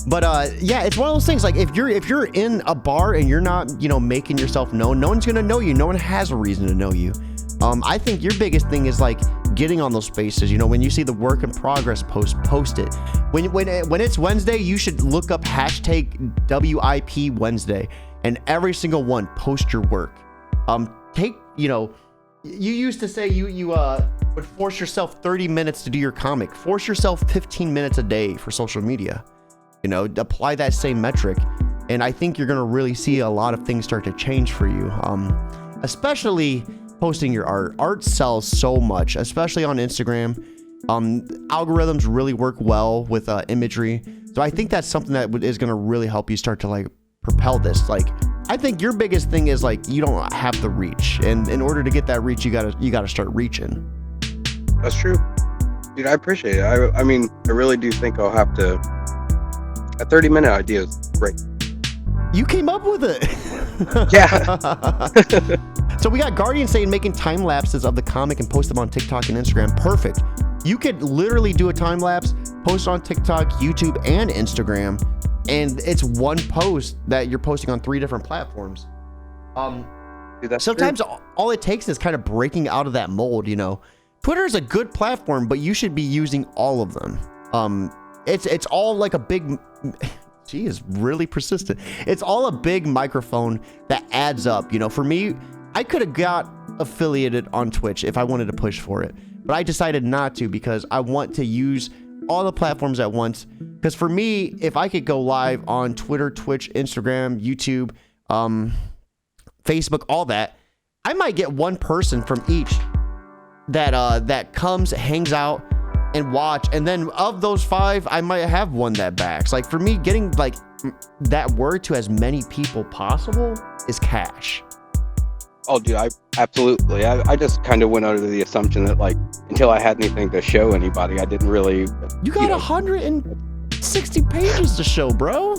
But yeah, it's one of those things. Like if you're in a bar and you're not, making yourself known, no one's gonna know you. No one has a reason to know you. I think your biggest thing is like getting on those spaces. When you see the work in progress post it. When it's Wednesday, you should look up hashtag WIP Wednesday, and every single one post your work. You used to say you would force yourself 30 minutes to do your comic. Force yourself 15 minutes a day for social media. Apply that same metric, and I think you're gonna really see a lot of things start to change for you. Especially posting your art. Art sells so much, especially on Instagram. Algorithms really work well with imagery, so I think that's something that is gonna really help you start to like propel this. Like, I think your biggest thing is like you don't have the reach, and in order to get that reach, you gotta start reaching. That's true, dude. I appreciate it. I mean, I really do think I'll have to. A 30-minute idea is great. You came up with it. Yeah. So we got Guardian saying making time lapses of the comic and post them on TikTok and Instagram. Perfect. You could literally do a time lapse, post on TikTok, YouTube, and Instagram, and it's one post that you're posting on 3 different platforms. Dude, that's sometimes true. All it takes is kind of breaking out of that mold. Twitter is a good platform, but you should be using all of them. It's all like a big. She is really persistent. It's all a big microphone that adds up. For me, I could have got affiliated on Twitch if I wanted to push for it, but I decided not to because I want to use all the platforms at once. Because for me, if I could go live on Twitter, Twitch, Instagram, YouTube, Facebook, all that, I might get one person from each that comes, hangs out, and watch, and then of those 5, I might have one that backs. Like for me, getting like that word to as many people possible is cash. Oh, dude, I absolutely. I just kind of went under the assumption that like until I had anything to show anybody, I didn't really. You got 100 and 60 pages to show, bro.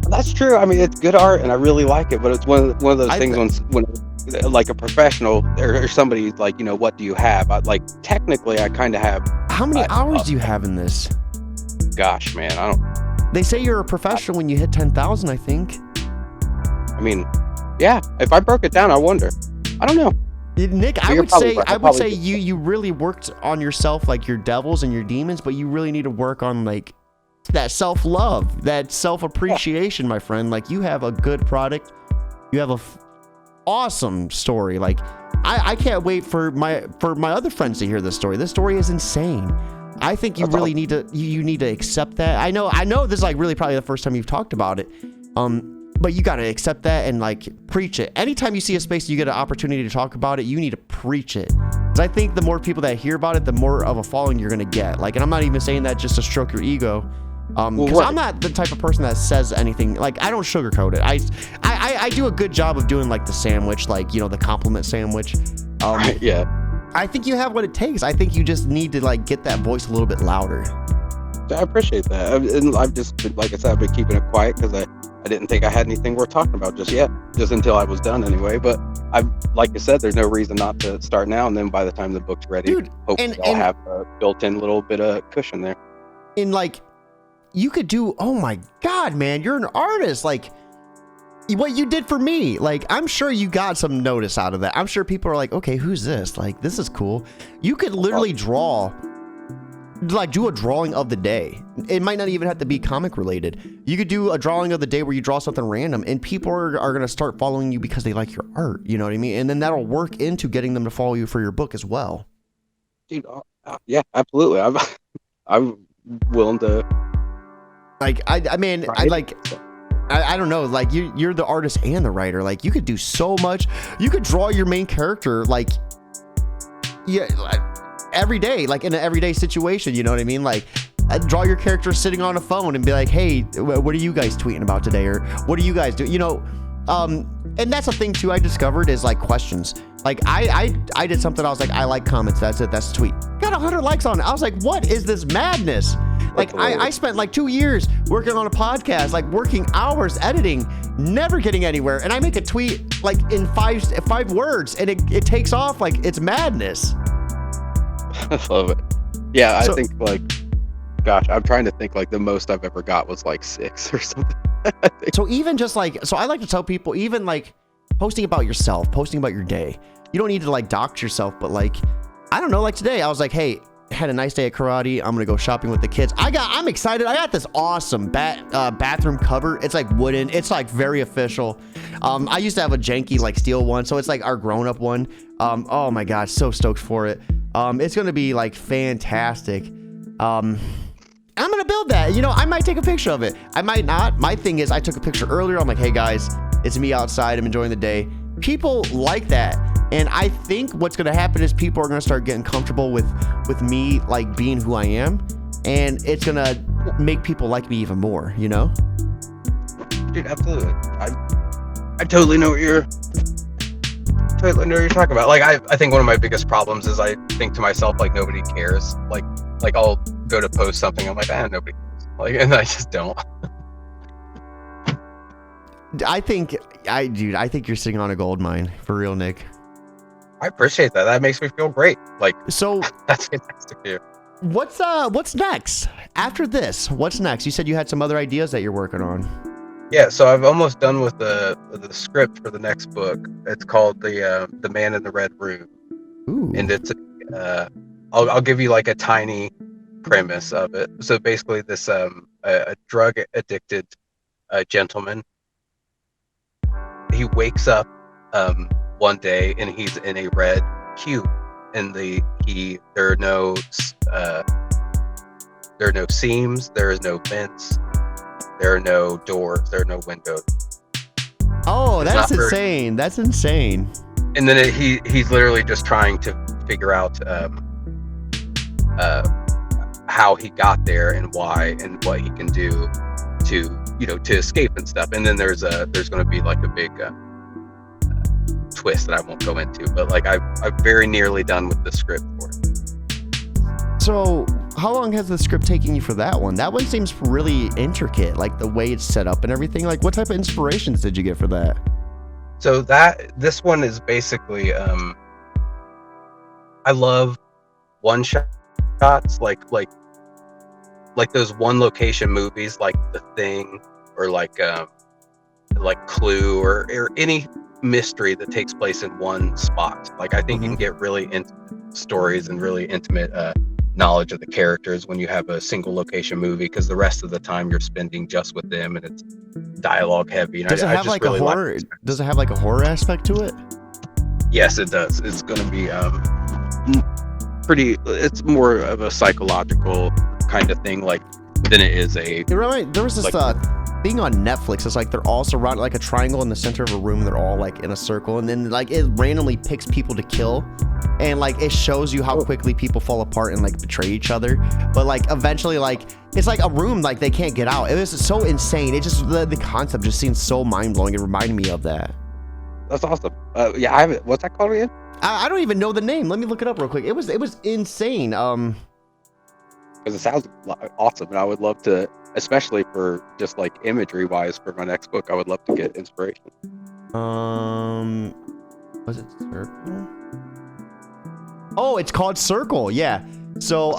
That's true. I mean, it's good art, and I really like it. But it's one of those things when like a professional or somebody like, you know, what do you have? Like technically, I kind of have. How many hours do you have in this? Gosh, man, I don't. They say you're a professional when you hit 10,000. I think. I mean, yeah. If I broke it down, I wonder. I don't know. Nick, I would say you really worked on yourself, like your devils and your demons, but you really need to work on like that self-love, that self-appreciation, my friend. Like, you have a good product, you have a awesome story. Like, I can't wait for my other friends to hear this story. This story is insane. I think you really need to need to accept that. I know this is like really probably the first time you've talked about it, but you got to accept that and like preach it. Anytime you see a space you get an opportunity to talk about it, you need to preach it. Because I think the more people that hear about it, the more of a following you're gonna get. Like, and I'm not even saying that just to stroke your ego, because I'm not the type of person that says anything. Like, I don't sugarcoat it. I do a good job of doing like the sandwich, like, you know, the compliment sandwich. Yeah. I think you have what it takes. I think you just need to like get that voice a little bit louder. I appreciate that. And I've just been, like I said, I've been keeping it quiet because I didn't think I had anything worth talking about just yet, just until I was done anyway. But like I said, there's no reason not to start now. And then by the time the book's ready, dude, hopefully I'll have a built-in little bit of cushion there. And like, you could do, oh my God, man, you're an artist. Like, what you did for me, like, I'm sure you got some notice out of that. I'm sure people are like, okay, who's this? Like, this is cool. You could literally draw, like, do a drawing of the day. It might not even have to be comic related. You could do a drawing of the day where you draw something random, and people are going to start following you because they like your art. You know what I mean? And then that'll work into getting them to follow you for your book as well. Dude, yeah, absolutely. I'm willing to. Like, I mean, I don't know, like, you're the artist and the writer. Like, you could do so much. You could draw your main character, like, yeah, every day, like in an everyday situation, you know what I mean? Like, draw your character sitting on a phone and be like, hey, what are you guys tweeting about today? Or what do you guys do? You know, and that's a thing too I discovered is like questions. Like, I did something, I was like, I like comments, that's it, that's a tweet. Got 100 likes on it. I was like, what is this madness? Like, I spent like 2 years working on a podcast, like working hours editing, never getting anywhere. And I make a tweet like in five words and it takes off. Like, it's madness. I love it. Yeah, I think like, gosh, I'm trying to think like the most I've ever got was like 6 or something. So even just like, so I like to tell people, even like posting about yourself, posting about your day, you don't need to like dox yourself, but like, I don't know, like today I was like, hey, had a nice day at karate. I'm gonna go shopping with the kids. I'm excited. I got this awesome bathroom cover. It's like wooden. It's like very official. I used to have a janky like steel one, so it's like our grown-up one. Oh my god, so stoked for it. It's gonna be like fantastic. I'm gonna build that. You know, I might take a picture of it. I might not. My thing is, I took a picture earlier. I'm like, hey guys, it's me outside. I'm enjoying the day. People like that. And I think what's going to happen is people are going to start getting comfortable with me, like, being who I am. And it's going to make people like me even more, you know? Dude, absolutely. I totally know what you're talking about. Like, I think one of my biggest problems is I think to myself, like, nobody cares. Like I'll go to post something. I'm like, nobody cares. Like, and I just don't. I think you're sitting on a gold mine, for real, Nick. I appreciate that. That makes me feel great. Like, so that's fantastic to hear. What's next after this? What's next? You said you had some other ideas that you're working on. Yeah, so I've almost done with the script for the next book. It's called the Man in the Red Room. Ooh. And it's I'll give you like a tiny premise of it. So basically, this a drug addicted gentleman. He wakes up one day and he's in a red cube, and there are no seams, there is no vents, there are no doors, there are no windows. Oh, that's insane. That's insane. And then he's literally just trying to figure out how he got there and why and what he can do to escape and stuff. And then there's going to be like a big twist that I won't go into, but like I'm very nearly done with the script for it. So how long has the script taken you for that one? That one seems really intricate, like the way it's set up and everything. Like, what type of inspirations did you get for that? So this one is basically, I love one shots, like those one location movies, like The Thing, or like Clue, or any mystery that takes place in one spot. Like, I think you can get really intimate stories and really intimate knowledge of the characters when you have a single location movie, because the rest of the time you're spending just with them and it's dialogue heavy. And Does it have just like really a horror? Does it have like a horror aspect to it? Yes, it does. It's going to be pretty. It's more of a psychological kind of thing, like, than it is a. There was this thing on Netflix. It's like they're all surrounded like a triangle in the center of a room. They're all like in a circle, and then like it randomly picks people to kill, and like it shows you how quickly people fall apart and like betray each other. But like eventually, like it's like a room like they can't get out. It was so insane. It just the concept just seems so mind blowing. It reminded me of that. That's awesome. Yeah, I haven't. What's that called again? I don't even know the name. Let me look it up real quick. It was insane. Because it sounds awesome, and I would love to, especially for just like imagery wise, for my next book, I would love to get inspiration. Was it Circle? Oh, it's called Circle. Yeah. So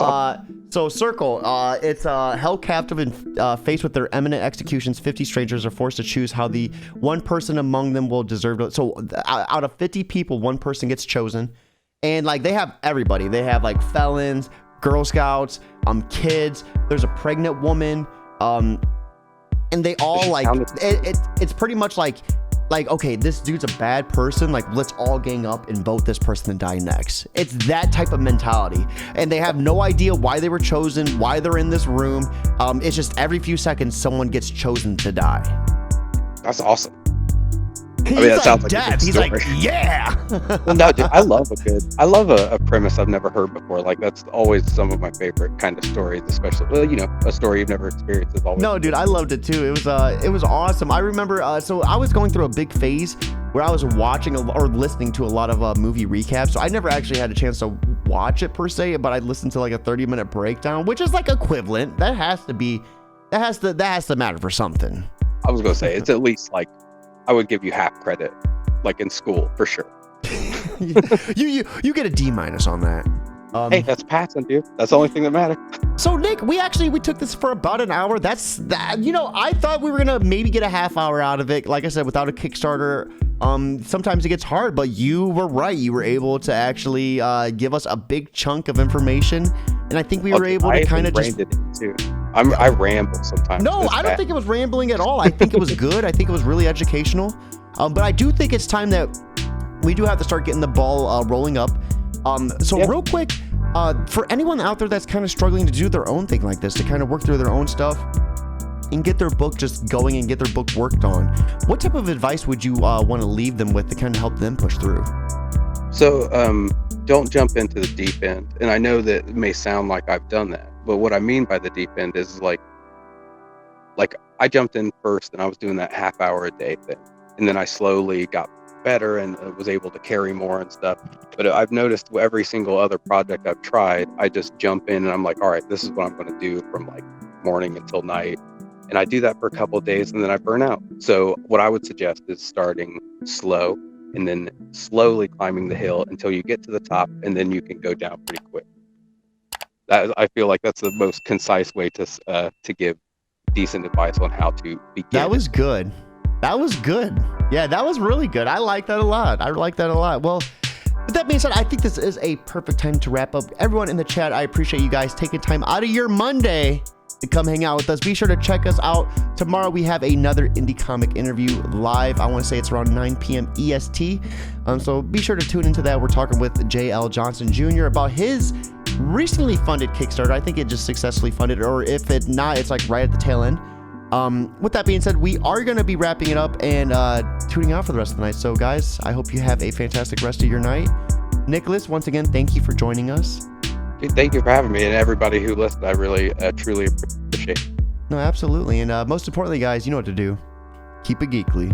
Circle. It's held captive and faced with their imminent executions. 50 strangers are forced to choose how the one person among them will deserve to. So out of 50 people, one person gets chosen, and like they have everybody. They have like felons, Girl Scouts, kids. There's a pregnant woman, and they all like it's pretty much like okay, this dude's a bad person, like let's all gang up and vote this person to die next. It's that type of mentality, and they have no idea why they were chosen, why they're in this room. It's just every few seconds someone gets chosen to die. That's awesome. He's that sounds like like a death. good He's story. like, yeah. Well, no, dude, I love a premise I've never heard before. Like, that's always some of my favorite kind of stories, especially, well, you know, a story you've never experienced is always. No, dude, I loved it too. It was awesome. I remember, so I was going through a big phase where I was watching or listening to a lot of movie recaps. So I never actually had a chance to watch it per se, but I listened to like a 30-minute breakdown, which is like equivalent. That has to matter for something. I was gonna say it's at least like I would give you half credit, like in school for sure. you get a D- on that. Hey, that's passing, dude. That's the only thing that matters. So Nick, we took this for about an hour. That's that. You know, I thought we were gonna maybe get a half hour out of it. Like I said, without a Kickstarter, sometimes it gets hard. But you were right. You were able to actually give us a big chunk of information, and I think we were able to kind of just. I ramble sometimes. No, I don't think it was rambling at all. I think it was good. I think it was really educational. But I do think it's time that we do have to start getting the ball rolling up. Real quick, for anyone out there that's kind of struggling to do their own thing like this, to kind of work through their own stuff and get their book just going and get their book worked on, what type of advice would you want to leave them with to kind of help them push through? So, don't jump into the deep end. And I know that it may sound like I've done that, but what I mean by the deep end is like I jumped in first and I was doing that half hour a day thing. And then I slowly got better and was able to carry more and stuff. But I've noticed every single other project I've tried, I just jump in and I'm like, all right, this is what I'm going to do from like morning until night. And I do that for a couple of days and then I burn out. So what I would suggest is starting slow and then slowly climbing the hill until you get to the top, and then you can go down pretty quick. I feel like that's the most concise way to give decent advice on how to begin. That was good. Yeah, that was really good. I like that a lot. Well, with that being said, I think this is a perfect time to wrap up. Everyone in the chat, I appreciate you guys taking time out of your Monday to come hang out with us. Be sure to check us out. Tomorrow we have another indie comic interview live. I want to say it's around 9 p.m. EST. So be sure to tune into that. We're talking with J.L. Johnson Jr. about his recently funded Kickstarter. I think it just successfully funded, or if it not, it's like right at the tail end. With that being said, we are going to be wrapping it up and tuning out for the rest of the night. So guys, I hope you have a fantastic rest of your night. Nicholas, once again, thank you for joining us. Thank you for having me, and everybody who listened. I really, truly appreciate it. No, absolutely. And most importantly, guys, you know what to do. Keep it geekly.